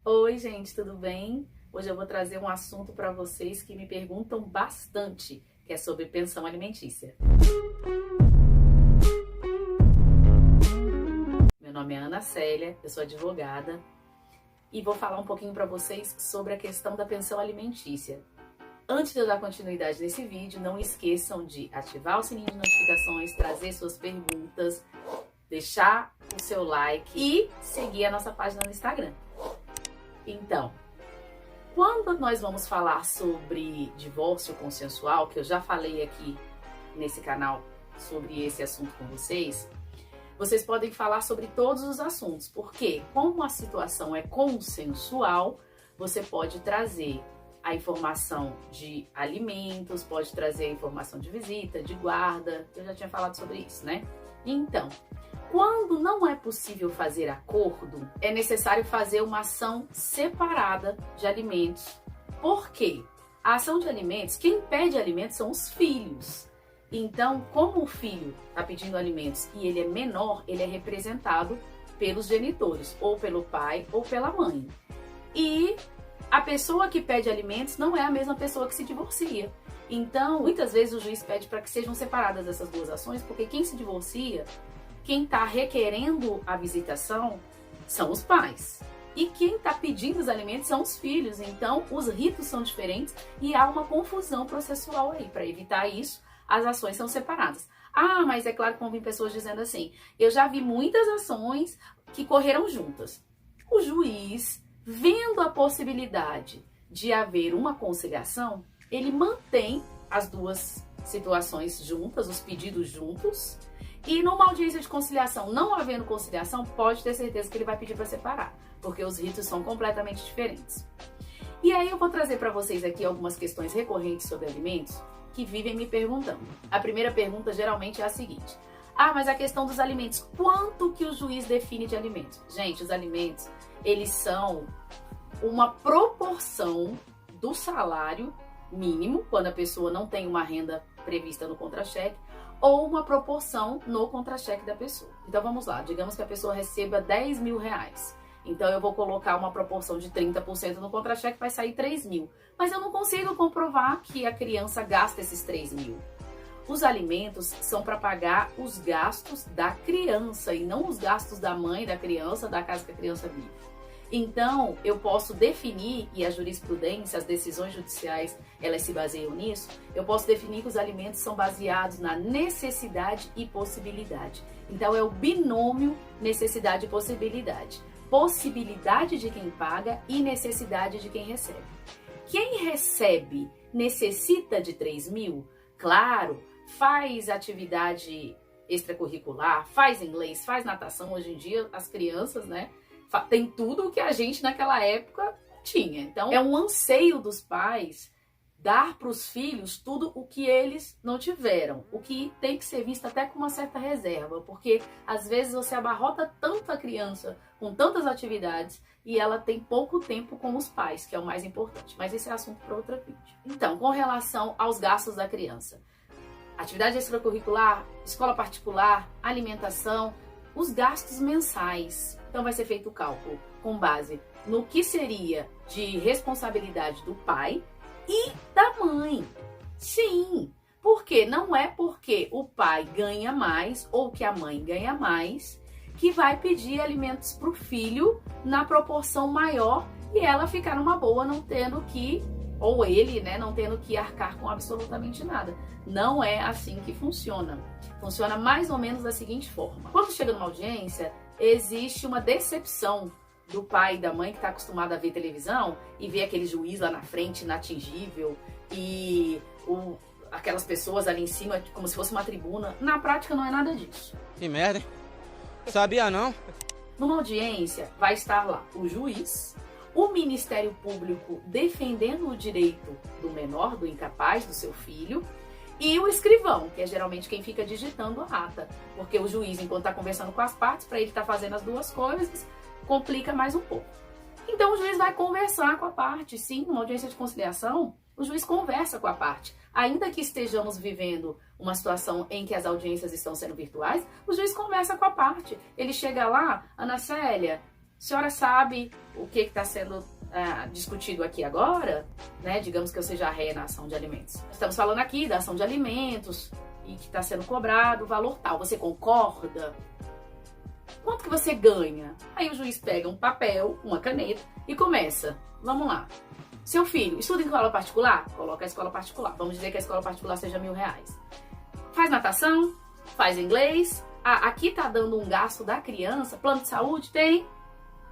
Oi, gente, tudo bem? Hoje eu vou trazer um assunto para vocês que me perguntam bastante, que é sobre pensão alimentícia. Meu nome é Ana Célia, eu sou advogada e vou falar um pouquinho para vocês sobre a questão da pensão alimentícia. Antes de eu dar continuidade nesse vídeo, não esqueçam de ativar o sininho de notificações, trazer suas perguntas, deixar o seu like e seguir a nossa página no Instagram. Então, quando nós vamos falar sobre divórcio consensual, que eu já falei aqui nesse canal sobre esse assunto com vocês podem falar sobre todos os assuntos, porque como a situação é consensual, você pode trazer a informação de alimentos, pode trazer a informação de visita, de guarda, eu já tinha falado sobre isso, né? Então, quando não é possível fazer acordo, é necessário fazer uma ação separada de alimentos. Por quê? A ação de alimentos, quem pede alimentos são os filhos. Então, como o filho está pedindo alimentos e ele é menor, ele é representado pelos genitores, ou pelo pai ou pela mãe. E a pessoa que pede alimentos não é a mesma pessoa que se divorcia. Então, muitas vezes o juiz pede para que sejam separadas essas duas ações, porque quem se divorcia, quem está requerendo a visitação são os pais. E quem está pedindo os alimentos são os filhos. Então, os ritos são diferentes e há uma confusão processual aí. Para evitar isso, as ações são separadas. Ah, mas é claro que vão vir pessoas dizendo assim, eu já vi muitas ações que correram juntas. O juiz, vendo a possibilidade de haver uma conciliação, ele mantém as duas situações juntas, os pedidos juntos, e numa audiência de conciliação, não havendo conciliação, pode ter certeza que ele vai pedir para separar, porque os ritos são completamente diferentes. E aí eu vou trazer para vocês aqui algumas questões recorrentes sobre alimentos que vivem me perguntando. A primeira pergunta geralmente é a seguinte: ah, mas a questão dos alimentos, quanto que o juiz define de alimentos? Gente, os alimentos, eles são uma proporção do salário mínimo, quando a pessoa não tem uma renda prevista no contra-cheque, ou uma proporção no contra-cheque da pessoa. Então vamos lá, digamos que a pessoa receba 10 mil reais. Então eu vou colocar uma proporção de 30% no contra-cheque, vai sair 3 mil. Mas eu não consigo comprovar que a criança gasta esses 3 mil. Os alimentos são para pagar os gastos da criança e não os gastos da mãe da criança, da casa que a criança vive. Então, eu posso definir, e a jurisprudência, as decisões judiciais, elas se baseiam nisso, eu posso definir que os alimentos são baseados na necessidade e possibilidade. Então, é o binômio necessidade e possibilidade. Possibilidade de quem paga e necessidade de quem recebe. Quem recebe necessita de 3 mil? Claro, faz atividade extracurricular, faz inglês, faz natação. Hoje em dia, as crianças, né, tem tudo o que a gente naquela época tinha. Então, é um anseio dos pais dar para os filhos tudo o que eles não tiveram. O que tem que ser visto até com uma certa reserva, porque às vezes você abarrota tanto a criança com tantas atividades e ela tem pouco tempo com os pais, que é o mais importante. Mas esse é assunto para outro vídeo. Então, com relação aos gastos da criança, atividade extracurricular, escola particular, alimentação, os gastos mensais. Então vai ser feito o cálculo com base no que seria de responsabilidade do pai e da mãe. Sim, porque não é porque o pai ganha mais ou que a mãe ganha mais que vai pedir alimentos para o filho na proporção maior e ela ficar numa boa não tendo que, ou ele, né, não tendo que arcar com absolutamente nada. Não é assim que funciona. Funciona mais ou menos da seguinte forma. Quando chega numa audiência, existe uma decepção do pai e da mãe que está acostumado a ver televisão e ver aquele juiz lá na frente, inatingível, e aquelas pessoas ali em cima como se fosse uma tribuna. Na prática não é nada disso. Que merda, hein? Sabia não? Numa audiência vai estar lá o juiz, o Ministério Público defendendo o direito do menor, do incapaz, do seu filho, e o escrivão, que é geralmente quem fica digitando a ata, porque o juiz, enquanto está conversando com as partes, para ele estar fazendo as duas coisas, complica mais um pouco. Então o juiz vai conversar com a parte, sim, numa audiência de conciliação, o juiz conversa com a parte. Ainda que estejamos vivendo uma situação em que as audiências estão sendo virtuais, o juiz conversa com a parte. Ele chega lá, Ana Célia, A senhora sabe o que está sendo discutido aqui agora, né? Digamos que eu seja a ré na ação de alimentos. Estamos falando aqui da ação de alimentos e que está sendo cobrado o valor tal. Você concorda? Quanto que você ganha? Aí o juiz pega um papel, uma caneta e começa. Vamos lá. Seu filho estuda em escola particular? Coloca a escola particular. Vamos dizer que a escola particular seja R$1.000. Faz natação? Faz inglês? Aqui tá dando um gasto da criança. Plano de saúde? Tem.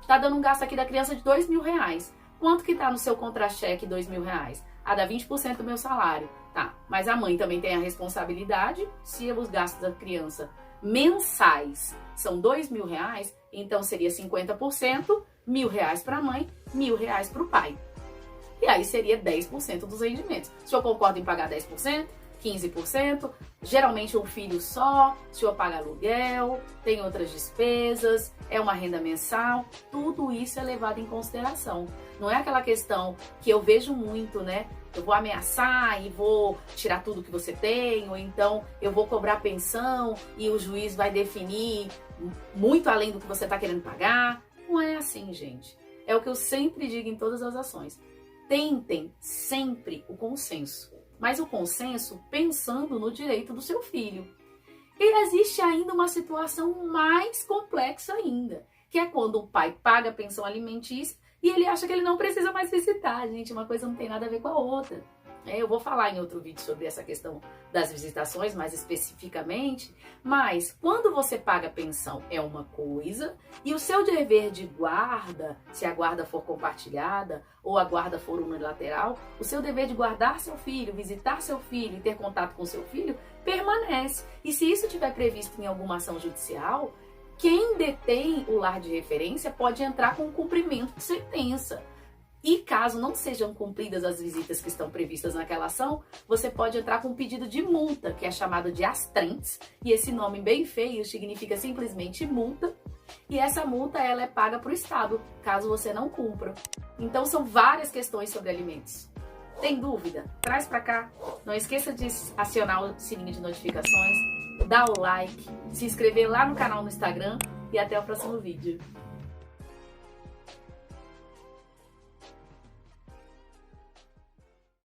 Tá dando um gasto aqui da criança de R$2.000. Quanto que tá no seu contra-cheque R$2.000? Dá 20% do meu salário. Tá, mas a mãe também tem a responsabilidade. Se os gastos da criança mensais são R$2.000, então seria 50%, R$1.000 para a mãe, R$1.000 para o pai. E aí seria 10% dos rendimentos. O senhor concorda em pagar 10%? 15%? Geralmente um filho só, o senhor paga aluguel, tem outras despesas, é uma renda mensal, tudo isso é levado em consideração. Não é aquela questão que eu vejo muito, né? Eu vou ameaçar e vou tirar tudo que você tem, ou então eu vou cobrar pensão e o juiz vai definir muito além do que você está querendo pagar. Não é assim, gente. É o que eu sempre digo em todas as ações. Tentem sempre o consenso, mas o consenso pensando no direito do seu filho. E existe ainda uma situação mais complexa ainda, que é quando o pai paga a pensão alimentícia e ele acha que ele não precisa mais visitar. Gente, uma coisa não tem nada a ver com a outra. Eu vou falar em outro vídeo sobre essa questão das visitações, mais especificamente, mas quando você paga pensão é uma coisa e o seu dever de guarda, se a guarda for compartilhada ou a guarda for unilateral, o seu dever de guardar seu filho, visitar seu filho e ter contato com seu filho permanece. E se isso estiver previsto em alguma ação judicial, quem detém o lar de referência pode entrar com cumprimento de sentença. E caso não sejam cumpridas as visitas que estão previstas naquela ação, você pode entrar com um pedido de multa, que é chamado de astrentes, e esse nome bem feio significa simplesmente multa, e essa multa ela é paga para o Estado, caso você não cumpra. Então são várias questões sobre alimentos. Tem dúvida? Traz para cá. Não esqueça de acionar o sininho de notificações, dar o like, se inscrever lá no canal no Instagram e até o próximo vídeo.